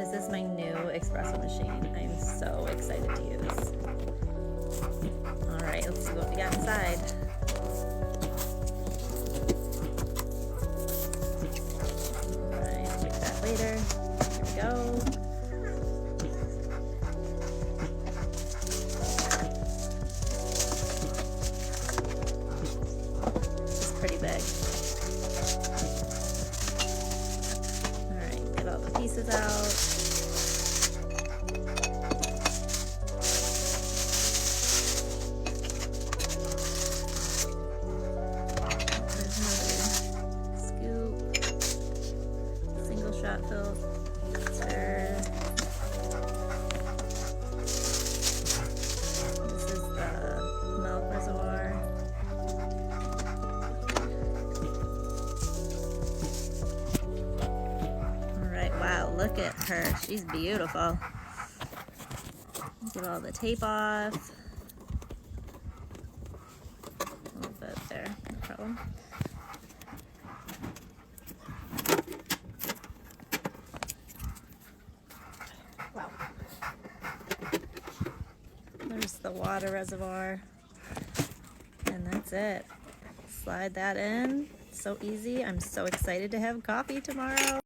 This is my new espresso machine. I'm so excited to use. All right, let's see what we got inside. All right, I'll check that later. Here we go. It's pretty big. All right, get all the pieces out. Shot fill, stir. This is the milk reservoir. All right, wow, look at her. She's beautiful. Get all the tape off. A little bit there, no problem. Wow. There's the water reservoir, and that's it. Slide that in. So easy. I'm so excited to have coffee tomorrow.